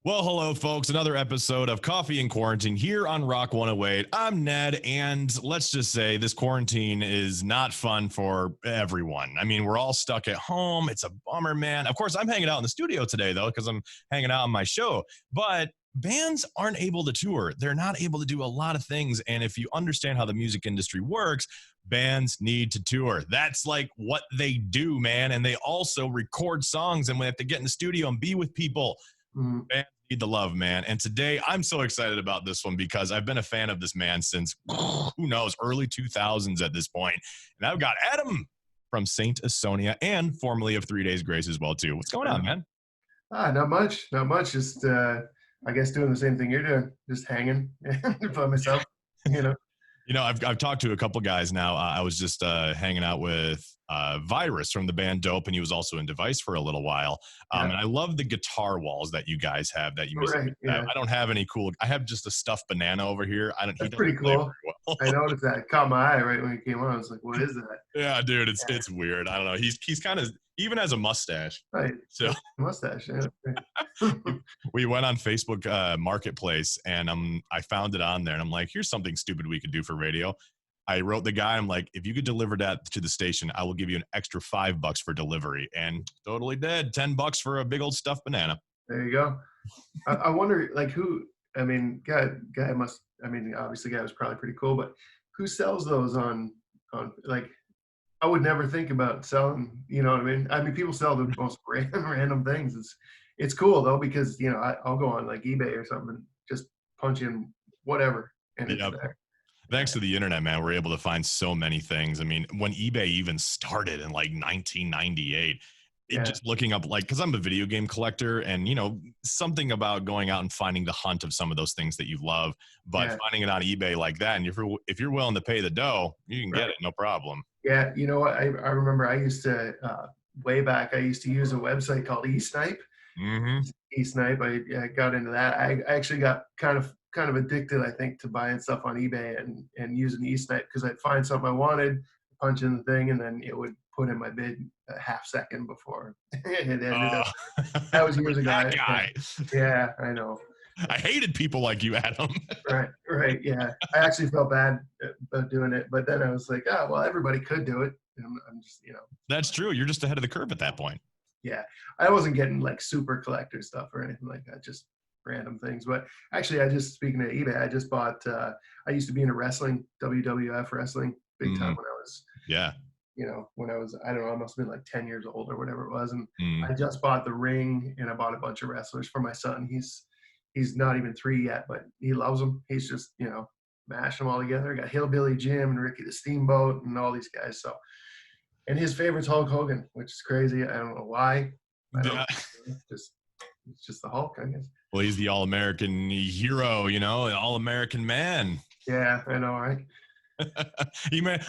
Well, hello, folks. Another episode of Coffee and Quarantine here on Rock 108. I'm Ned, and let's just say this quarantine is not fun for everyone. I mean, we're all stuck at home. It's a bummer, man. Of course, I'm hanging out in the studio today, though, because I'm hanging out on my show. But bands aren't able to tour, they're not able to do a lot of things. And if you understand how the music industry works, bands need to tour. That's like what they do, man. And they also record songs, and we have to get in the studio and be with people. Mhm. Fans need the love, man. And today I'm so excited about this one because I've been a fan of this man since who knows, early 2000s at this point. And I've got Adam from Saint Asonia and formerly of 3 Days Grace as well too. What's going on, man? Not much, not much. Just I guess doing the same thing you're doing, just hanging by myself. You know. I've talked to a couple guys now. I was just hanging out with Virus from the band Dope, and he was also in Device for a little while. Yeah. And I love the guitar walls that you guys have. That you must. Right. Yeah. I don't have any cool. I have just a stuffed banana over here. I don't. He That's doesn't pretty play cool. very well. I noticed that. It caught my eye right when it came on. I was like, "What is that?" Yeah, dude, Yeah. it's weird. I don't know. He's kind of even has a mustache. Right. So Mustache. Yeah. we went on Facebook Marketplace, and I found it on there, and I'm like, here's something stupid we could do for radio. I wrote the guy, I'm like, if you could deliver that to the station, I will give you an extra $5 for delivery, and totally did. $10 for a big old stuffed banana. There you go. I wonder, like, who? I mean, guy must. I mean, obviously, guy was probably pretty cool, but who sells those on like? I would never think about selling. You know what I mean? I mean, people sell the most random things. It's cool though because I'll go on like eBay or something and just punch in whatever and it's Yep. there. Thanks to the internet, man, we're able to find so many things. I mean, when eBay even started in like 1998, Yeah. just looking up, like, because I'm a video game collector, and something about going out and finding the hunt of some of those things that you love, but Yeah. finding it on eBay like that, and if you're willing to pay the dough, you can get Right. it, no problem. Yeah. You know what? I remember I used to way back. I used to use a website called eSnipe. Hmm. eSnipe. I got into that. I actually got kind of addicted, I think, to buying stuff on eBay and using eSnipe because I'd find something I wanted, punch in the thing, and then it would put in my bid a half second before it ended up. That was years ago. That guy. Yeah, I know. I hated people like you, Adam. Right. Yeah, I actually felt bad about doing it, but then I was like, oh well, everybody could do it. And I'm just, That's true. You're just ahead of the curve at that point. yeah. I wasn't getting like super collector stuff or anything like that. Just random things. But actually, speaking of eBay, I just bought. I used to be into wrestling, WWF wrestling, big time when I was. Yeah. When I was, I don't know, I must have been like 10 years old or whatever it was. And Mm. I just bought the ring and I bought a bunch of wrestlers for my son. He's not even 3 yet, but he loves them. He's just, mashed them all together. I got Hillbilly Jim and Ricky the Steamboat and all these guys. So, and his favorite's Hulk Hogan, which is crazy. I don't know why. Yeah. It's just the Hulk, I guess. Well, he's the all-American hero, an all-American man. Yeah, I know, right?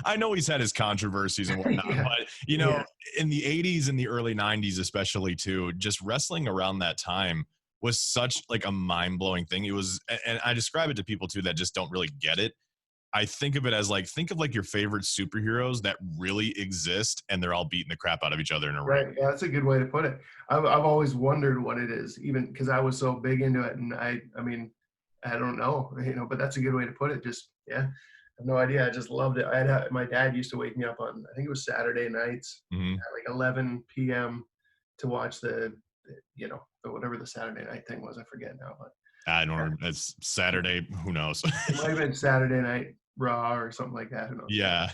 I know he's had his controversies and whatnot, Yeah. but in the 80s and the early 90s, especially too, just wrestling around that time was such like a mind-blowing thing. It was, and I describe it to people too that just don't really get it. I think of it as like, think of like your favorite superheroes that really exist, and they're all beating the crap out of each other in a Right. ring. Yeah, that's a good way to put it. I've always wondered what it is, even because I was so big into it, and I mean, I don't know, but that's a good way to put it. Just I have no idea. I just loved it. My dad used to wake me up on, I think it was Saturday nights Mhm. at like 11 p.m. to watch whatever the Saturday night thing was. I forget now, but I don't remember. It's Saturday. Who knows? it might have been Saturday Night Raw or something like that. Who knows? Yeah.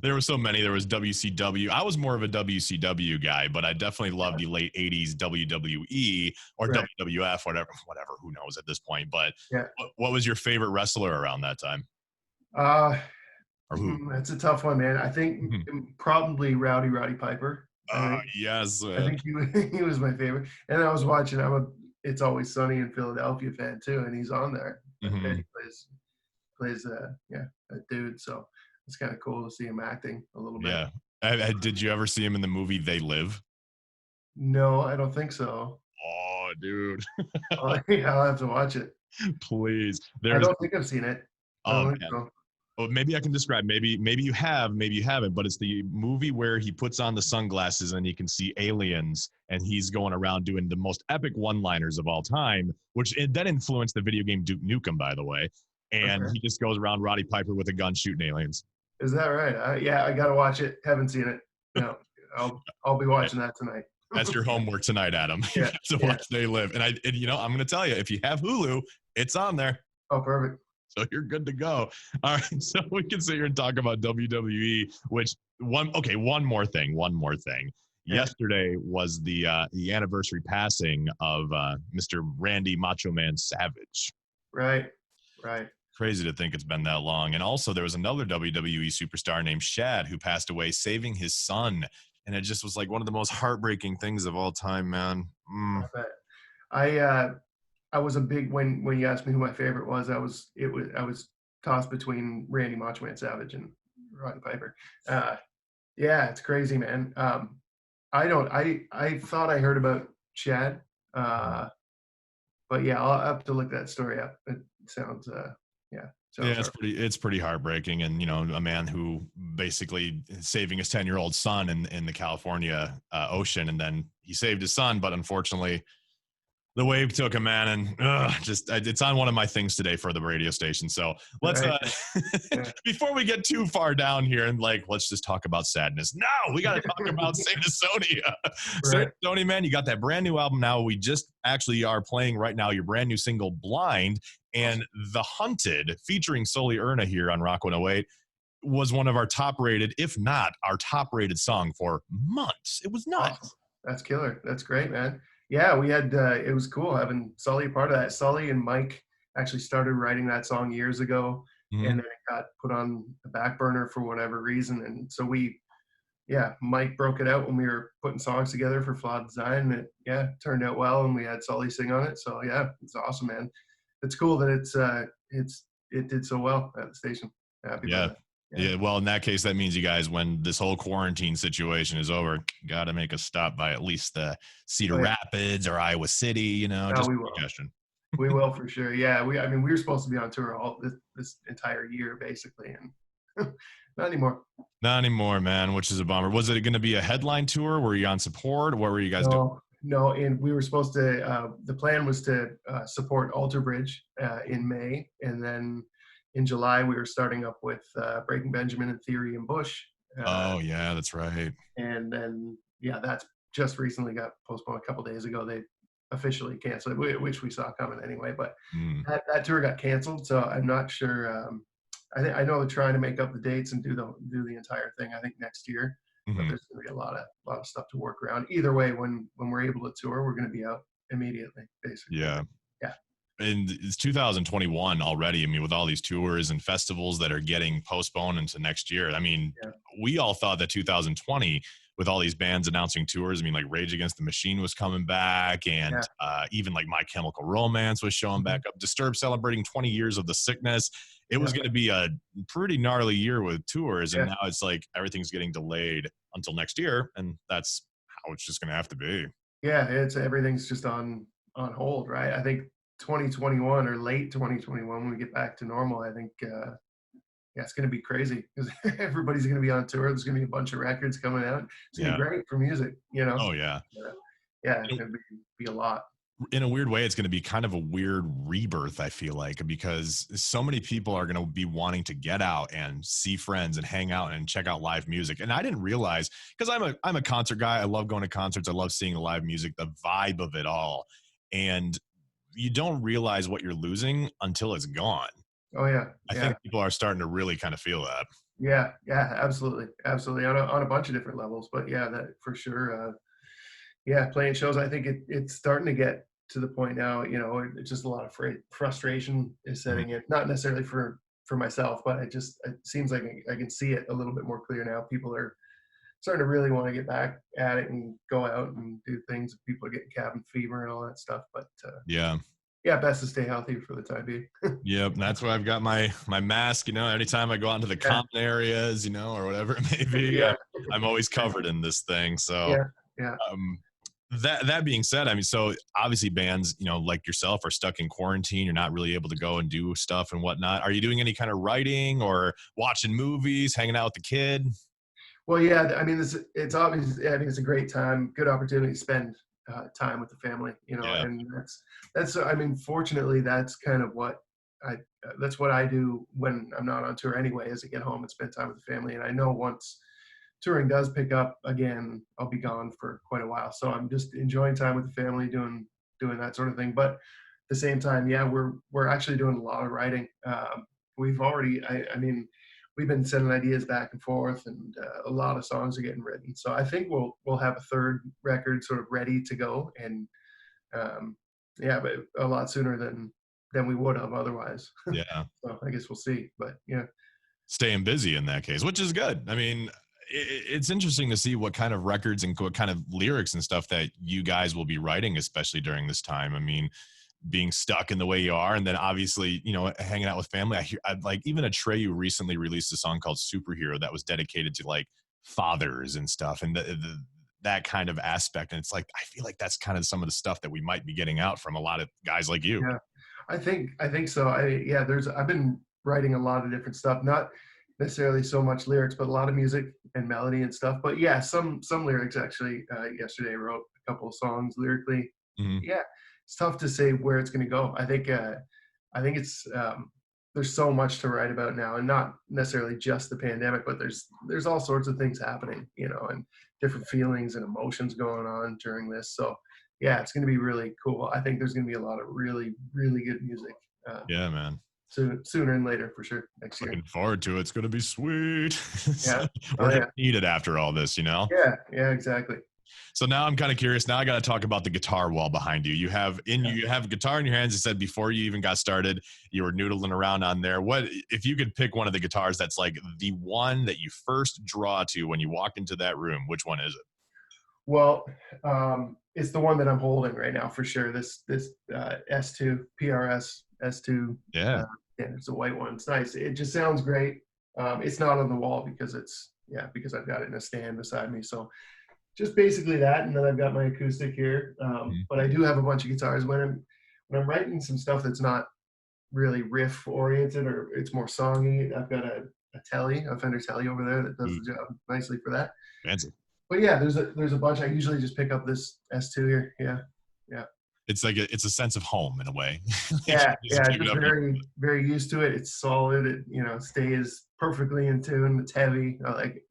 There were so many. There was WCW. I was more of a WCW guy, but I definitely loved the late 80s WWE or Right. WWF, whatever, who knows at this point. But Yeah. what was your favorite wrestler around that time? Uh, Or who? That's a tough one, man. I think Mhm. probably Roddy Piper. Yes. I think he was my favorite. And I was watching. It's Always Sunny in Philadelphia fan too, and he's on there. Mhm. And he plays a dude. So it's kind of cool to see him acting a little bit. Yeah. Did you ever see him in the movie They Live? No, I don't think so. Oh, dude. I'll have to watch it. Please. I don't think I've seen it. I Oh don't think man. so. Oh, maybe I can describe. Maybe you have, maybe you haven't. But it's the movie where he puts on the sunglasses and you can see aliens, and he's going around doing the most epic one-liners of all time, which then influenced the video game Duke Nukem, by the way. And Okay. he just goes around Roddy Piper with a gun shooting aliens. Is that right? Yeah, I gotta watch it. Haven't seen it. No, I'll be watching that tonight. That's your homework tonight, Adam. You Yeah, have to yeah. watch They Live. And I'm going to tell you, if you have Hulu, it's on there. Oh, perfect. So you're good to go. All right. So we can sit here and talk about WWE, one more thing. Yeah. Yesterday was the anniversary passing of Mr. Randy Macho Man Savage. Right. Right. Crazy to think it's been that long. And also there was another WWE superstar named Shad who passed away saving his son. And it just was like one of the most heartbreaking things of all time, man. I bet. I was a big when you asked me who my favorite was. I was tossed between Randy Macho Man Savage and Roddy Piper. Yeah, it's crazy, man. I thought I heard about Chad, but yeah, I'll have to look that story up. It sounds yeah. Yeah, it's pretty heartbreaking, and a man who basically saving his 10-year-old son in the California ocean, and then he saved his son, but unfortunately the wave took him, man, and it's on one of my things today for the radio station. So let's before we get too far down here and let's just talk about sadness. No, we got to talk about Saint Asonia. Right. Saint Asonia, man, you got that brand new album now. We just actually are playing right now your brand new single, Blind, and The Hunted, featuring Sully Erna here on Rock 108, was one of our top rated, if not our top rated song for months. It was nuts. Awesome. That's killer. That's great, man. Yeah, we had it was cool having Sully a part of that. Sully and Mike actually started writing that song years ago, and then it got put on the back burner for whatever reason. And so Mike broke it out when we were putting songs together for Flawed Design, and it turned out well, and we had Sully sing on it. So yeah, it's awesome, man. It's cool that it did so well at the station. Happy about it. Yeah, well, in that case, that means you guys, when this whole quarantine situation is over, got to make a stop by at least Cedar Rapids or Iowa City, just we a will. suggestion. We will for sure. Yeah, we were supposed to be on tour all this entire year, basically, and not anymore. Not anymore, man, which is a bummer. Was it going to be a headline tour? Were you on support? What were you guys doing? No, and we were supposed to, the plan was to support Alter Bridge in May, and then in July, we were starting up with Breaking Benjamin and Theory and Bush. Oh, yeah, that's right. And then, that's just recently got postponed a couple days ago. They officially canceled it, which we saw coming anyway. But that tour got canceled, so I'm not sure. I know they're trying to make up the dates and do the entire thing, I think, next year. But there's going to be a lot of stuff to work around. Either way, when we're able to tour, we're going to be out immediately, basically. Yeah. Yeah. And it's 2021 already. I mean, with all these tours and festivals that are getting postponed into next year. I mean, we all thought that 2020, with all these bands announcing tours, I mean, like Rage Against the Machine was coming back, and even like My Chemical Romance was showing back up. Disturbed celebrating 20 years of The Sickness. It was going to be a pretty gnarly year with tours, and now it's like everything's getting delayed until next year, and that's how it's just going to have to be. Yeah, everything's just on hold, right? I think 2021 or late 2021 when we get back to normal, I think it's going to be crazy because everybody's going to be on tour. There's going to be a bunch of records coming out. It's going to be great for music, Oh yeah. It's going to be a lot. In a weird way, it's going to be kind of a weird rebirth, I feel like, because so many people are going to be wanting to get out and see friends and hang out and check out live music. And I didn't realize, because I'm a concert guy. I love going to concerts. I love seeing the live music, the vibe of it all. And you don't realize what you're losing until it's gone. Oh yeah. I think people are starting to really kind of feel that. Yeah, absolutely on a bunch of different levels. But that for sure. Playing shows, I think it's starting to get to the point now, it's just a lot of frustration is setting in, not necessarily for myself, but it seems like I can see it a little bit more clear now. People are starting to really want to get back at it and go out and do things. People are getting cabin fever and all that stuff, but best to stay healthy for the time being. Yep, and that's why I've got my mask. Anytime I go out into the common areas, or whatever it may be, I'm always covered in this thing. So That being said, I mean, so obviously bands, like yourself, are stuck in quarantine. You're not really able to go and do stuff and whatnot. Are you doing any kind of writing or watching movies, hanging out with the kid? Well, yeah, I mean, it's obvious. I think it's a great time, good opportunity to spend time with the family, Yeah. and that's. I mean, fortunately, that's kind of what I that's what I do when I'm not on tour anyway. Is I get home and spend time with the family, and I know once touring does pick up again, I'll be gone for quite a while. So I'm just enjoying time with the family, doing that sort of thing. But at the same time, yeah, we're actually doing a lot of writing. We've already, I mean, we've been sending ideas back and forth, and a lot of songs are getting written. So I think we'll have a third record sort of ready to go, and um, yeah, but a lot sooner than we would have otherwise. Yeah. So I guess we'll see. But yeah, Staying busy in that case, which is good. I mean, it's interesting to see what kind of records and what kind of lyrics and stuff that you guys will be writing, especially during this time. I mean, being stuck in the way you are, and then obviously, hanging out with family. I like even Atreyu recently released a song called Superhero that was dedicated to like fathers and stuff, and that kind of aspect. And it's like, I feel like that's kind of some of the stuff that we might be getting out from a lot of guys like you. yeah. I think so. I've been writing a lot of different stuff, not necessarily so much lyrics, but a lot of music and melody and stuff. But yeah, some lyrics actually. Yesterday I wrote a couple of songs lyrically. Mhm. Yeah, it's tough to say where it's going to go. I think it's there's so much to write about now, and not necessarily just the pandemic, but there's all sorts of things happening, and different feelings and emotions going on during this. So yeah, it's going to be really cool. I think there's going to be a lot of really, really good music uh, Yeah, man. sooner and later for sure next year. Looking forward to it. It's going to be sweet. Yeah. So, Oh we're going yeah. to need it after all this. Yeah. Yeah. Exactly. So now I'm kind of curious. Now I got to talk about the guitar wall behind you. Yeah. You have a guitar in your hands. You said before you even got started, you were noodling around on there. What if you could pick one of the guitars that's like the one that you first draw to when you walk into that room? Which one is it? Well, it's the one that I'm holding right now for sure. This S2 PRS S2. Yeah. Uh, yeah, it's a white one. It's nice. It just sounds great. It's not on the wall because because I've got it in a stand beside me. So just basically that, and then I've got my acoustic here. Mhm. But I do have a bunch of guitars when I'm writing some stuff that's not really riff oriented or it's more songy. I've got a Fender Telly over there that does Ooh, the job nicely for that. fancy. But yeah, there's a bunch. I usually just pick up this S2 here. Yeah, yeah, It's like it's a sense of home in a way. Like, yeah, you just yeah. pick it Just up. very very used to it. It's solid. It stays perfectly in tune. It's heavy. I like it.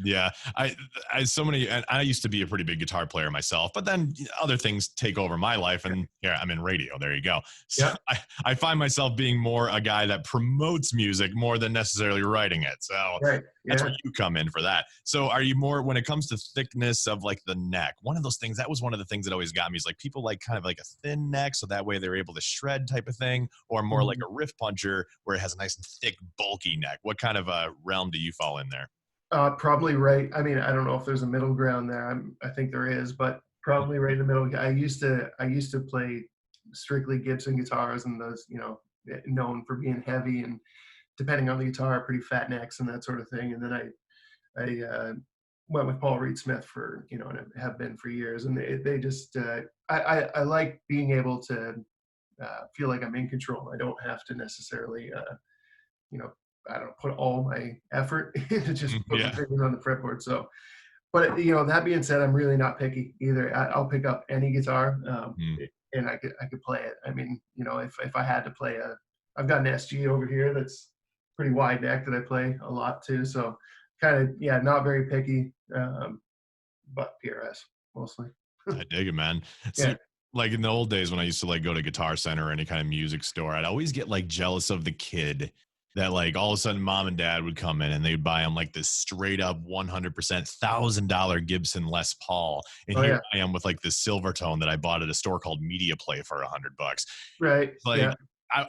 Yeah, Yeah, so many, and I used to be a pretty big guitar player myself, but then other things take over my life, and yeah, I'm in radio. There you go. So yeah. I find myself being more a guy that promotes music more than necessarily writing it. So Right. that's where Yeah. you come in for that. So are you more when it comes to thickness of like the neck? One of those things that was one of the things that always got me is like people like kind of like a thin neck, so that way they're able to shred type of thing, or more like Mhm. a riff puncher where it has a nice and thick, bulky neck. What kind of a realm do you fall in there? Probably right. I mean, I don't know if there's a middle ground there. I think there is, but probably right in the middle. I used to play strictly Gibson guitars, and those, known for being heavy and depending on the guitar, pretty fat necks and that sort of thing. And then I went with Paul Reed Smith for, and have been for years. And they just I like being able to feel like I'm in control. I don't have to necessarily you know, I don't put all my effort into just put my Yeah. fingers on the fretboard. So, but that being said, I'm really not picky either. I'll pick up any guitar, Mm. and I could play it. I mean, if I had to play I've got an SG over here that's pretty wide neck that I play a lot too. So, kind of, yeah, not very picky, but PRS mostly. I dig it, man. See, Yeah. like in the old days when I used to like go to Guitar Center or any kind of music store, I'd always get like jealous of the kid that like all of a sudden mom and dad would come in and they'd buy him like this straight up 100% $1,000 Gibson Les Paul. And Oh here yeah. I am with like this silver tone that I bought at a store called Media Play for $100. Right. Like, Yeah.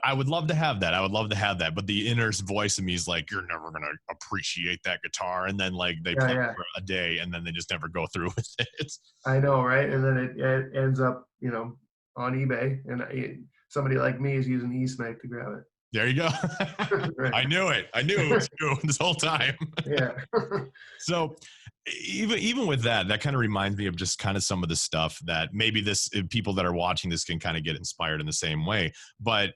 I would love to have that. I would love to have that. But the inner voice of me is like, you're never going to appreciate that guitar. And then like they Yeah. play Yeah. for a day and then they just never go through with it. I know, right? And then it ends up, on eBay, and somebody like me is using eSnake to grab it. There you go. Right. I knew it. I knew it was you this whole time. Yeah. So even with that, that kind of reminds me of just kind of some of the stuff that maybe this people that are watching this can kind of get inspired in the same way. But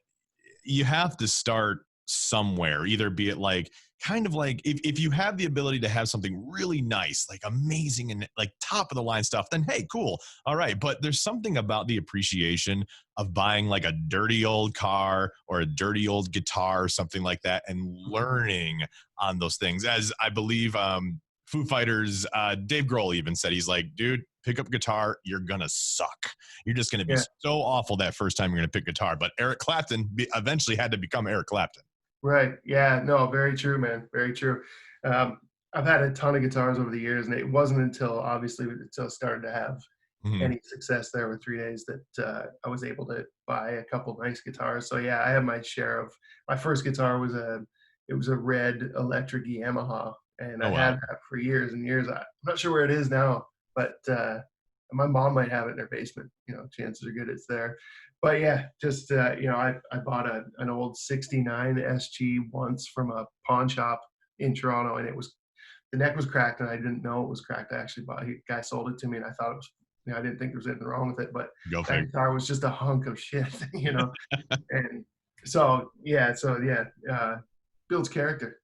you have to start somewhere, either be it like kind of like if you have the ability to have something really nice, like amazing and like top of the line stuff, then hey, cool. All right. But there's something about the appreciation of buying like a dirty old car or a dirty old guitar or something like that and learning on those things. As I believe Foo Fighters, Dave Grohl even said, he's like, dude, pick up a guitar, you're gonna suck. You're just gonna be Yeah. so awful that first time you're gonna pick guitar. But Eric Clapton eventually had to become Eric Clapton. Right. Yeah. No, very true, man. Very true. Um, I've had a ton of guitars over the years, and it wasn't until obviously until I started to have Mhm. any success there with 3 days that I was able to buy a couple nice guitars. So yeah, I have my share of. My first guitar was a red electric Yamaha, and I Oh had wow. that for years and years. I'm not sure where it is now, but my mom might have it in her basement. Chances are good it's there. But yeah, just I bought an old '69 SG once from a pawn shop in Toronto, and the neck was cracked, and I didn't know it was cracked. I actually bought a guy sold it to me, and I thought it was. I didn't think there was anything wrong with it, but Go that figure. guitar was just a hunk of shit, And so yeah, builds character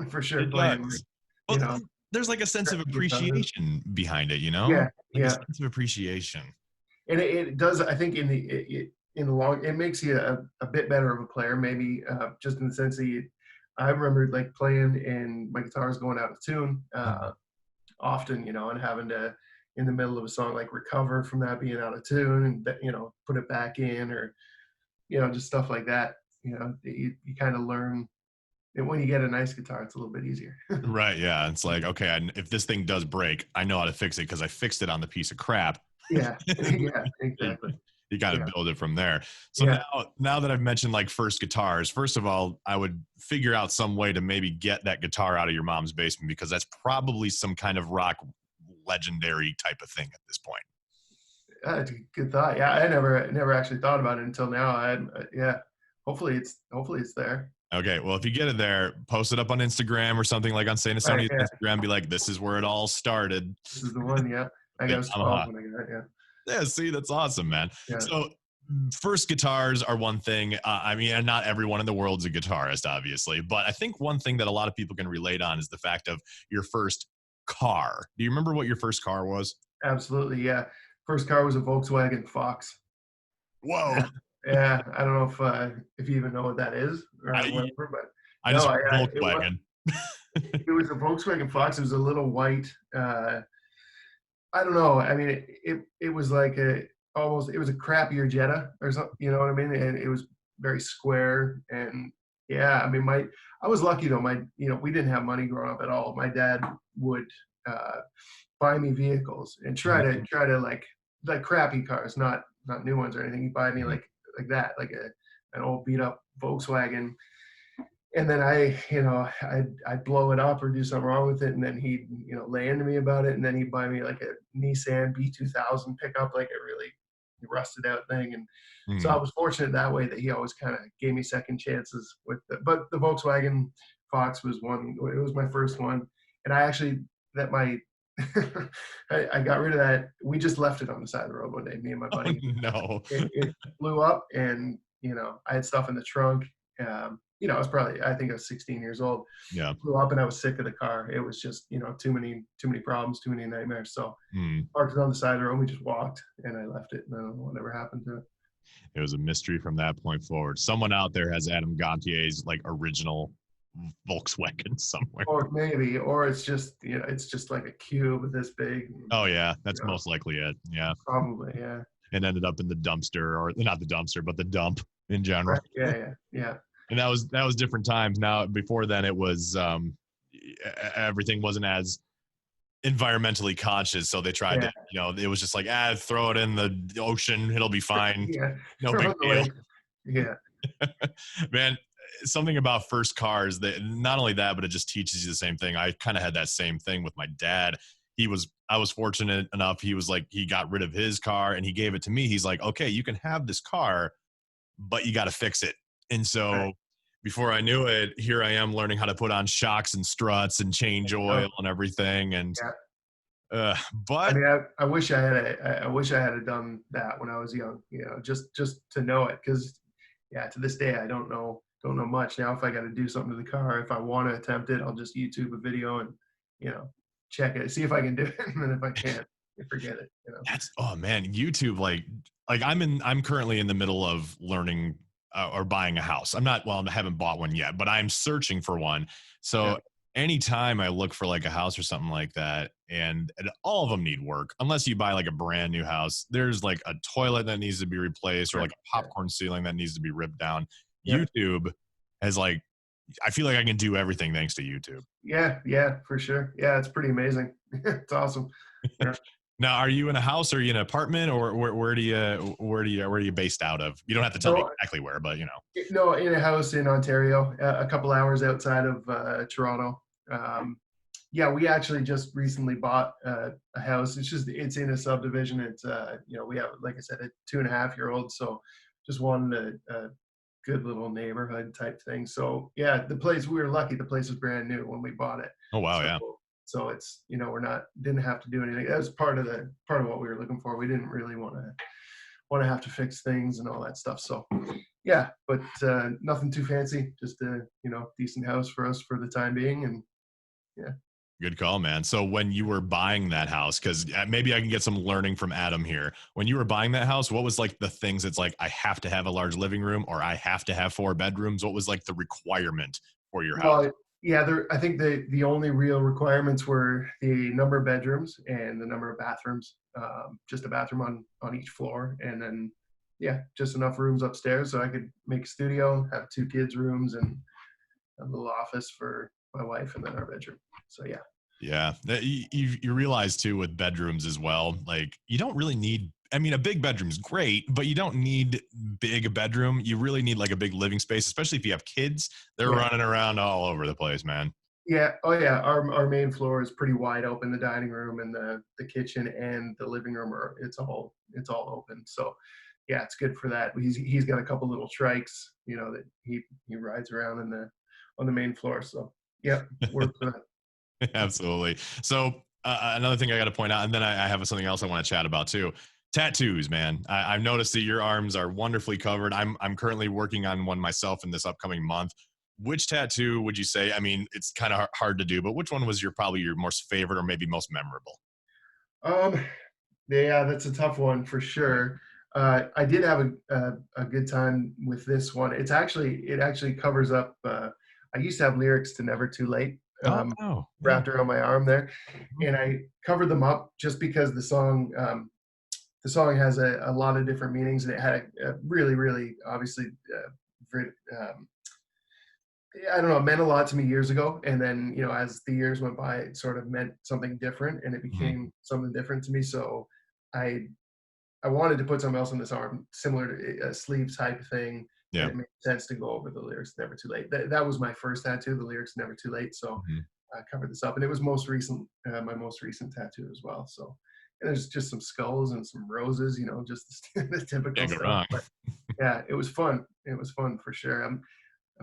for sure. It Playing, like, does. you Well, know, there's like a sense of guitars. appreciation behind it, you know? Yeah, Like a yeah, sense of appreciation. and it does. I think in the long, it makes you a bit better of a player, maybe just in the sense that I remember like playing and my guitar was going out of tune Mhm. often, and having to in the middle of a song like recover from that being out of tune and put it back in or just stuff like that. You kind of learn. And when you get a nice guitar, it's a little bit easier. Right. Yeah. It's like, okay, if this thing does break, I know how to fix it because I fixed it on the piece of crap. Yeah, yeah, you, exactly. you got to Yeah, build it from there. So yeah. now that I've mentioned like first guitars, first of all, I would figure out some way to maybe get that guitar out of your mom's basement because that's probably some kind of rock legendary type of thing at this point. That's a good thought. Yeah, I never actually thought about it until now. Yeah. Hopefully it's there. Okay, well, if you get it there, post it up on Instagram or something like on Saint Right. Asonia's Yeah. Instagram. Be like, this is where it all started. This is the one. Yeah. I Big was 12 Yamaha. when I got it. Yeah. Yeah, see, that's awesome, man. Yeah. So, first guitars are one thing. I mean, and not everyone in the world's a guitarist, obviously, but I think one thing that a lot of people can relate on is the fact of your first car. Do you remember what your first car was? Absolutely. Yeah. First car was a Volkswagen Fox. Whoa, Yeah. Yeah. I don't know if you even know what that is or I whatever, but I no, just I, heard I it was Volkswagen. it was a Volkswagen Fox. It was a little white. I don't know. I mean, it was like it was a crappier Jetta or something. You know what I mean? And it was very square. And yeah, I mean, I was lucky though. We didn't have money growing up at all. My dad would uh, buy me vehicles and Mhm, try to like crappy cars, not new ones or anything. He'd buy me mhm, like that, like an old beat up Volkswagen, and then I'd blow it up or do something wrong with it, and then he'd lay into me about it, and then he'd buy me like a Nissan B2000 pickup, like a really rusted out thing, and so I mhm. was fortunate that way that he always kind of gave me second chances but the Volkswagen Fox was one. It was my first one, and I actually that my I got rid of that. We just left it on the side of the road one day, me and my Oh buddy. no. It blew up, and I had stuff in the trunk. I was I think I was 16 years old. Yeah. Blew up, and I was sick of the car. It was just too many problems, too many nightmares. So Mm. parked it on the side of the road. We just walked, and I left it. And I don't know whatever happened to it. It was a mystery from that point forward. Someone out there has Adam Gontier's like original Volkswagen somewhere. Or maybe, or it's just like a cube this big. Oh yeah, You that's know, most likely it. Yeah, probably, yeah. and ended up in the dumpster, or not the dumpster, but the dump in general. Right. Yeah, yeah, yeah. And that was different times. Now before then, it was everything wasn't as environmentally conscious, so they tried to, Yeah, it was just like, throw it in the ocean, it'll be fine, yeah. no Throw big it deal. away. Yeah, Man, something about first cars that not only that, but it just teaches you the same thing. I kind of had that same thing with my dad. I was fortunate enough. He was like, he got rid of his car and he gave it to me. He's like, okay, you can have this car, but you got to fix it. And right. so before I knew it, here I am learning how to put on shocks and struts and change Oh, oil and everything. And yeah. uh, I but mean, I wish I wish I had done that when I was young. Just to know it, because yeah, to this day I don't know much. Now, if I got to do something to the car, if I want to attempt it, I'll just YouTube a video and you know check it, see if I can do it, and then if I can't, forget it. that's oh man, YouTube like I'm currently in the middle of learning or buying a house. I'm not well, I haven't bought one yet, but I'm searching for one. Yeah, So anytime I look for like a house or something like that, and all of them need work, unless you buy like a brand new house, there's like a toilet that needs to be replaced or right. like a popcorn ceiling that needs to be ripped down. Yeah, YouTube has like I feel like I can do everything thanks to YouTube. yeah, yeah, for sure. Yeah, it's pretty amazing. It's awesome. Yeah. Now, are you in a house or are you in an apartment or where are you based out of? You don't have to tell me No, exactly where, but you know. no, in a house in Ontario, a couple hours outside of Toronto. Yeah, we actually just recently bought a house. It's in a subdivision. It's we have, like I said, a 2.5-year-old, so just wanted a good little neighborhood type thing. So yeah, the place, we were lucky. The place was brand new when we bought it. Oh wow, So yeah. so it's, we're not, didn't have to do anything. That was part of what we were looking for. We didn't really want to have to fix things and all that stuff. So yeah, but nothing too fancy. Just a decent house for us for the time being, and yeah. Good call, man. So when you were buying that house, because maybe I can get some learning from Adam here. When you were buying that house, what was like the things that's like, I have to have a large living room or I have to have 4 bedrooms? What was like the requirement for your house? Well, yeah, I think the only real requirements were the number of bedrooms and the number of bathrooms. Just a bathroom on each floor, and then yeah, just enough rooms upstairs so I could make a studio, have 2 kids' rooms, and a little office for my wife, and then our bedroom. So yeah. Yeah, you realize too with bedrooms as well. Like you don't really need. I mean, a big bedroom's great, but you don't need big bedroom. You really need like a big living space, especially if you have kids. They're Yeah. running around all over the place, man. Yeah. Oh yeah. Our main floor is pretty wide open. The dining room and the kitchen and the living room it's all open. So yeah, it's good for that. He's got a couple little trikes, that he rides around on the main floor. So yeah, works for that. Absolutely. So another thing I got to point out, and then I have something else I want to chat about too. Tattoos, man. I've noticed that your arms are wonderfully covered. I'm currently working on one myself in this upcoming month. Which tattoo would you say? I mean, it's kind of hard to do, but which one was probably your most favorite or maybe most memorable? Um, yeah, that's a tough one for sure. I did have a good time with this one. It actually covers up. I used to have lyrics to "Never Too Late" Oh, oh yeah. wrapped around my arm there, Mhm. and I covered them up just because the song has a lot of different meanings, and it had a really, really obviously very, I don't know, it meant a lot to me years ago. And then, as the years went by, it sort of meant something different, and it Mhm. became something different to me. So I I wanted to put something else on this arm, similar to a sleeve type thing, and Yeah. it made sense to go over the lyrics "Never Too Late." That was my first tattoo, the lyrics "Never Too Late." So Mhm. I covered this up, and it was my most recent tattoo as well. So, and there's just some skulls and some roses, just the typical Can't go stuff. wrong. But yeah, it was fun. It was fun for sure. I'm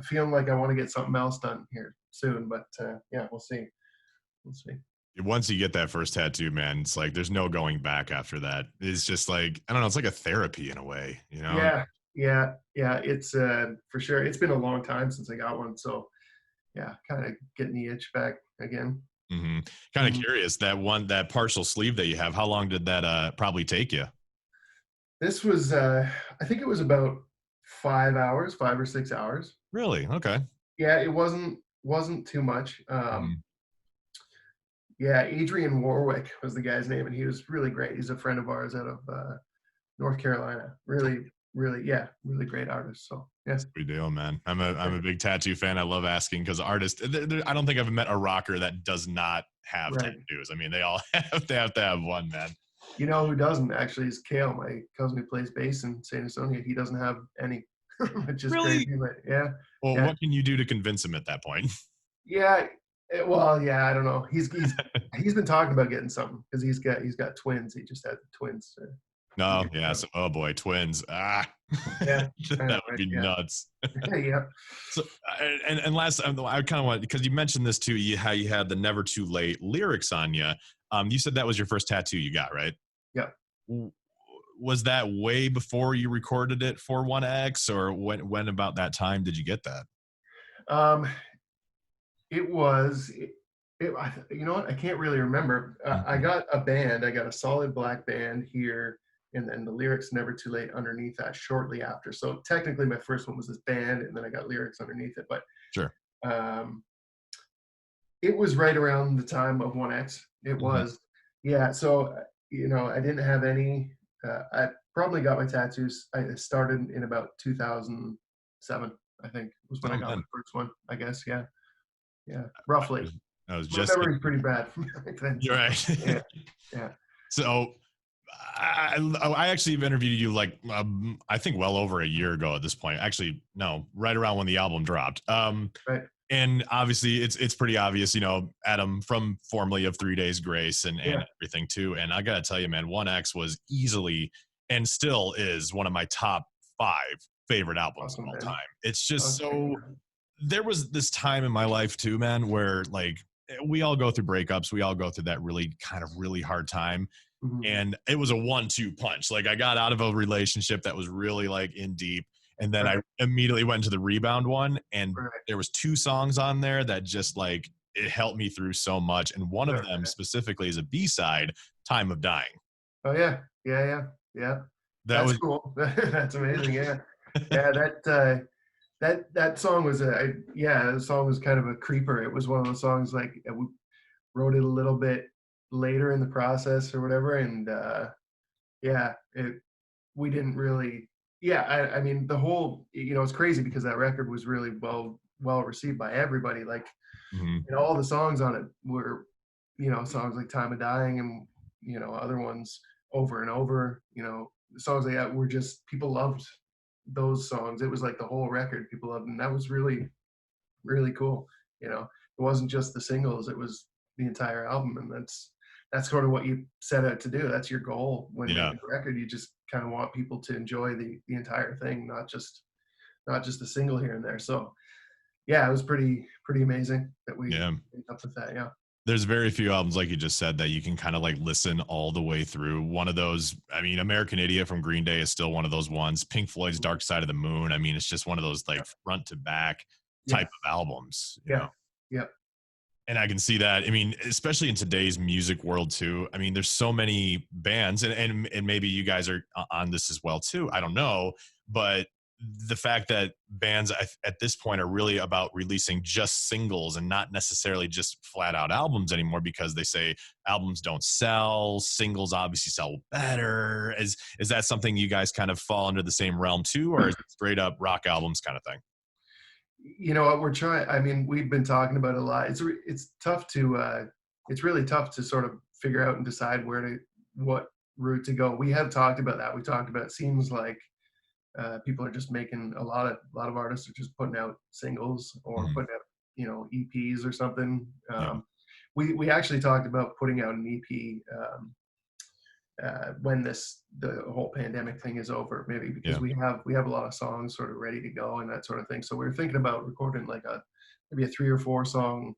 feeling like I want to get something else done here soon, but yeah, we'll see. We'll see. Once you get that first tattoo, man, it's like there's no going back after that. It's just like I don't know. It's like a therapy in a way, you know. Yeah, yeah, yeah. It's for sure. It's been a long time since I got one, so yeah, kind of getting the itch back again. Kind of Mhm. curious that partial sleeve that you have. How long did that probably take you? This was, I think it was about 5 hours, 5 or 6 hours. Really? Okay. Yeah, it wasn't too much. Mhm. Yeah, Adrian Warwick was the guy's name, and he was really great. He's a friend of ours out of North Carolina. Really, really, yeah, really great artist. So yeah, Sweet deal, man. I'm yeah, a big tattoo fan. I love asking because artists. I don't think I've met a rocker that does not have right. tattoos. I mean, they all have to have one, man. You know who doesn't actually is Kale, my cousin who plays bass in Saint Asonia. He doesn't have any, which is Really? crazy. But yeah, Well, yeah, what can you do to convince him at that point? yeah. Well, yeah, I don't know. He's been talking about getting something because he's got twins. He just had the twins. No, yeah. So, oh boy, twins. Yeah, I know, That would right? be Yeah, nuts. yeah. So, and last, I kind of want, because you mentioned this too, how you had the "Never Too Late" lyrics on you. You said that was your first tattoo you got, right? Yeah. W- Was that way before you recorded it for 1X, or when about that time did you get that? Um, it was you know what? I can't really remember. I Mhm. got a band. I got a solid black band here, and then the lyrics "Never Too Late" underneath that shortly after. So technically, my first one was this band, and then I got lyrics underneath it. But Sure. um, it was right around the time of 1X. It Mhm. was, yeah. So you know, I didn't have any. I probably got my tattoos. I started in about 2007. I think was when I Oh got my man, first one. I guess, yeah, yeah, roughly. I was My just memory's thinking. pretty bad from back then, You're so right. yeah, yeah. So I actually interviewed you like I think well over a year ago at this point. Actually, no, right around when the album dropped. Right. And obviously it's pretty obvious, Adam from formerly of 3 Days Grace and Yeah. everything too. And I gotta tell you, man, 1X was easily and still is one of my top five favorite albums of Awesome, all man. time. It's just Okay. so there was this time in my life too, man, where like we all go through breakups, we all go through that really kind of really hard time, Mhm. and it was a 1-2 punch. Like I got out of a relationship that was really like in deep, and then I Right, immediately went to the rebound one, and right. there was two songs on there that just like it helped me through so much, and one of them Okay. specifically is a B-side, Time of Dying. Oh, yeah. Yeah, yeah, yeah. That That's was cool. That's amazing, yeah. Yeah, that song was yeah, the song was kind of a creeper. It was one of those songs, like, we wrote it a little bit later in the process or whatever, and, yeah, we didn't really yeah, I mean, the whole it's crazy because that record was really well received by everybody, like, Mhm. and all the songs on it were, songs like "Time of Dying" and, other ones over and over, songs like that were just people loved those songs. It was like the whole record people loved, and that was really, really cool, you know? It wasn't just the singles, it was the entire album, and that's sort of what you set out to do. That's your goal when Yeah. making a record. You just kinda want people to enjoy the entire thing, not just a single here and there. So, yeah, it was pretty amazing that we Yeah. ended up with that, yeah. There's very few albums, like you just said, that you can kind of like listen all the way through. One of those, I mean, American Idiot from Green Day is still one of those ones. Pink Floyd's Dark Side of the Moon. I mean, it's just one of those Yeah, like front to back yeah, type of albums, yeah, yeah, and I can see that. I mean, especially in today's music world too. I mean, there's so many bands, and maybe you guys are on this as well too. I don't know, but the fact that bands at this point are really about releasing just singles and not necessarily just flat out albums anymore, because they say albums don't sell, singles obviously sell better. Is that something you guys kind of fall under the same realm too, or is it straight up rock albums kind of thing? You know what, we're trying I mean, we've been talking about it a lot. It's tough to, it's really tough to sort of figure out and decide what route to go. We have talked about that. We talked about it seems like, people are just making a lot of artists are just putting out singles or Mhm. putting out, EPs or something. Yeah. We actually talked about putting out an EP, when the whole pandemic thing is over, maybe because Yeah. we have a lot of songs sort of ready to go and that sort of thing. So we are thinking about recording like maybe a 3 or 4 song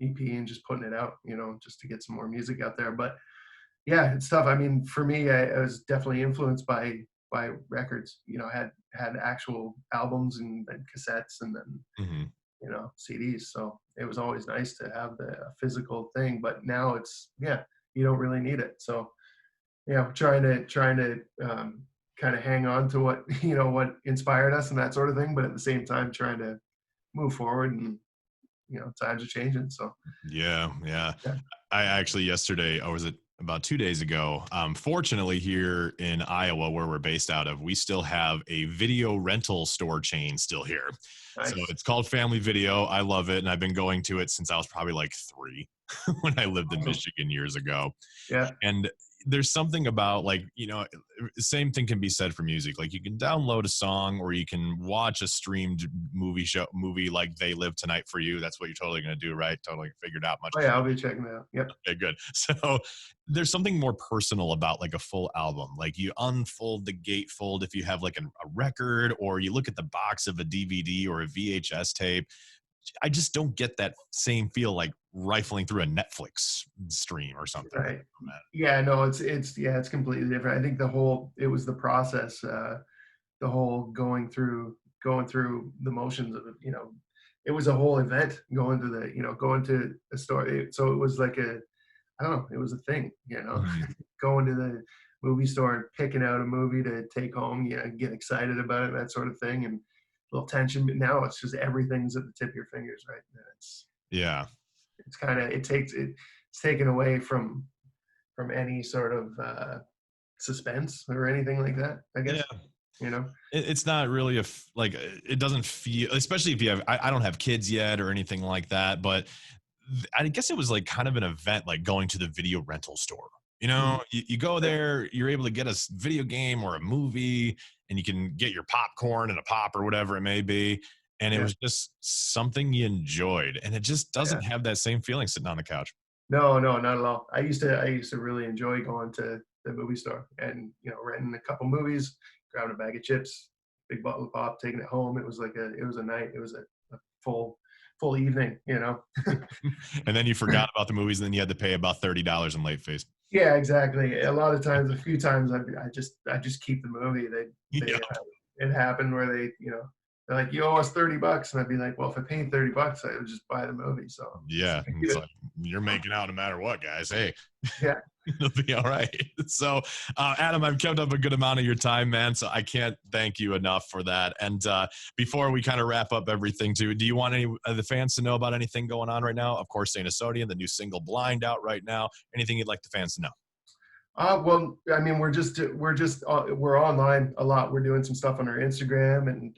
EP and just putting it out, just to get some more music out there. But yeah, it's tough. I mean, for me, I was definitely influenced by records. Had actual albums and cassettes and then Mhm. CDs. So it was always nice to have the physical thing. But now it's yeah, you don't really need it. So yeah, trying to kind of hang on to what what inspired us and that sort of thing, but at the same time trying to move forward and times are changing. So Yeah, yeah. yeah, I actually yesterday, or was it about 2 days ago? Fortunately, here in Iowa, where we're based out of, we still have a video rental store chain still here. So nice, it's called Family Video. I love it, and I've been going to it since I was probably like 3 when I lived in awesome, Michigan years ago. yeah, And there's something about like, same thing can be said for music. Like you can download a song or you can watch a streamed movie like They Live Tonight for You. That's what you're totally going to do, right? Totally figured out much. Oh yeah, I'll be checking it out. Yep. Okay, good. So there's something more personal about like a full album. Like you unfold the gatefold if you have like a record, or you look at the box of a DVD or a VHS tape. I just don't get that same feel like rifling through a Netflix stream or something. Right. Yeah, no, it's completely different. I think it was the process, the whole going through the motions of it, it was a whole event going to a store. So it was like I don't know, it was a thing, Mhm. going to the movie store and picking out a movie to take home, get excited about it, that sort of thing, and a little tension. But now it's just everything's at the tip of your fingers, right? And Yeah. it's kind of it's taken away from any sort of suspense or anything like that, I guess. Yeah. You know? It's not really like it doesn't feel, especially if you have, I don't have kids yet or anything like that, but I guess it was like kind of an event, like going to the video rental store. Mhm. You go there, you're able to get a video game or a movie, and you can get your popcorn and a pop or whatever it may be. And it Yeah. was just something you enjoyed. And it just doesn't Yeah. have that same feeling sitting on the couch. No, no, not at all. I used to really enjoy going to the movie store and, renting a couple movies, grabbing a bag of chips, big bottle of pop, taking it home. It was a night. It was a full evening, And then you forgot about the movies, and then you had to pay about $30 in late fees. Yeah, exactly. A lot of times, a few times, I just keep the movie. Yeah. It happened where they're like, you owe us $30, and I'd be like, well, if I paid $30, I would just buy the movie. So Yeah. It's like, you're making out no matter what, guys. Hey, yeah, it'll be all right. So, Adam, I've kept up a good amount of your time, man. So I can't thank you enough for that. And before we kind of wrap up everything, too, do you want any of the fans to know about anything going on right now? Of course, Saint Asonia, the new single "Blind" out right now. Anything you'd like the fans to know? well, I mean, we're online a lot. We're doing some stuff on our Instagram and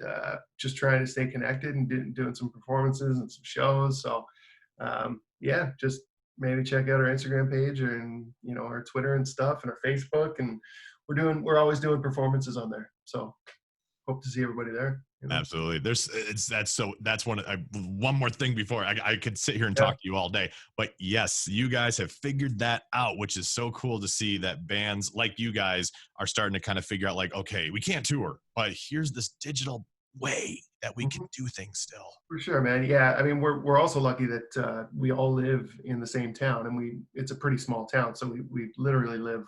just trying to stay connected and doing some performances and some shows. So, yeah, just maybe check out our Instagram page and our Twitter and stuff and our Facebook, and we're always doing performances on there. So, hope to see everybody there. Absolutely. That's one more thing before I could sit here and Yeah, talk to you all day. But yes, you guys have figured that out, which is so cool to see that bands like you guys are starting to kind of figure out like, okay, we can't tour, but here's this digital way that we can mhm, do things still. for sure, man. Yeah, I mean, we're also lucky that we all live in the same town, and it's a pretty small town, so we literally live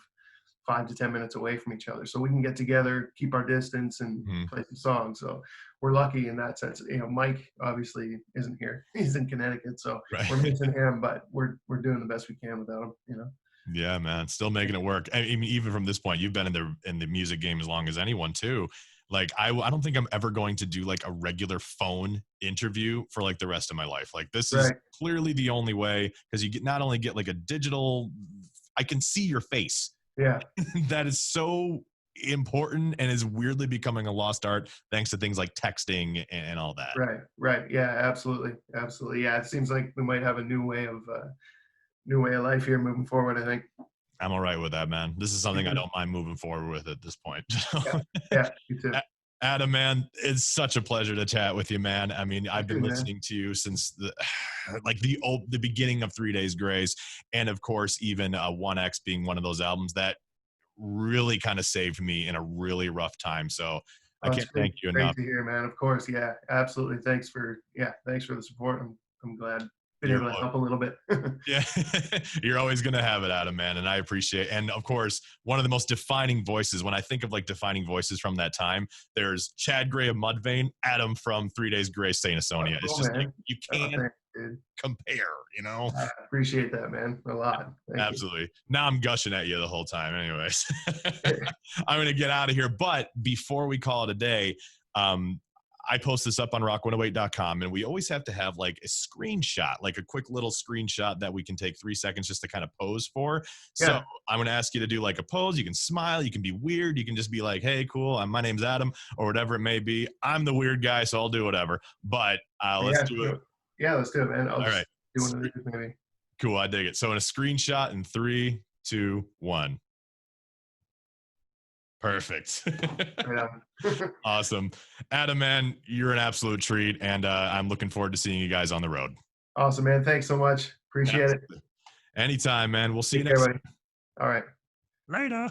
5 to 10 minutes away from each other. So we can get together, keep our distance, and Mhm. play some songs. So we're lucky in that sense. Mike obviously isn't here. He's in Connecticut, so we're Right. missing him, but we're doing the best we can without him. Yeah, man, still making it work. I mean, even from this point, you've been in the music game as long as anyone too. Like, I don't think I'm ever going to do like a regular phone interview for like the rest of my life. Like, this is Right. clearly the only way, because you not only get like a digital, I can see your face. Yeah. That is so important and is weirdly becoming a lost art thanks to things like texting and all that. Right. Right. Yeah. Absolutely. Absolutely. Yeah. It seems like we might have a new way of life here moving forward, I think. I'm all right with that, man. This is Me something I too. don't mind moving forward with at this point. Yeah. Yeah. You too. A- Adam, man, it's such a pleasure to chat with you, man. I mean, You I've too, been man. listening to you since the beginning of 3 Days Grace, and of course, even 1X being one of those albums that really kind of saved me in a really rough time. So I Oh, it's can't thank you great enough. to hear, man. Of course. Yeah. Absolutely. Thanks for the support. I'm glad been You're able to help a little bit. Yeah, you're always going to have it, Adam, man. And I appreciate, and of course, one of the most defining voices, when I think of like defining voices from that time, there's Chad Gray of Mudvayne, Adam from 3 Days Grace, Saint Oh, Asonia. It's cool, just like, man. you Oh, can't thanks, dude. compare. I appreciate that, man, a lot. Thank you. Absolutely. Now I'm gushing at you the whole time. Anyways, I'm going to get out of here. But before we call it a day, um, I post this up on rock108.com, and we always have to have like a screenshot, like a quick little screenshot that we can take 3 seconds just to kind of pose for. So Yeah, I'm going to ask you to do like a pose. You can smile, you can be weird, you can just be like, hey, cool, my name's Adam, or whatever it may be. I'm the weird guy, so I'll do whatever. But let's yeah, do it. yeah. Let's do it, man. I'll All right. just do one of these maybe. Cool. I dig it. So in a screenshot in 3, 2, 1. Perfect. Right on. Awesome. Adam, man, you're an absolute treat. And I'm looking forward to seeing you guys on the road. Awesome, man. Thanks so much. Appreciate it. Anytime, man. We'll see you Take care, next buddy. All right. later.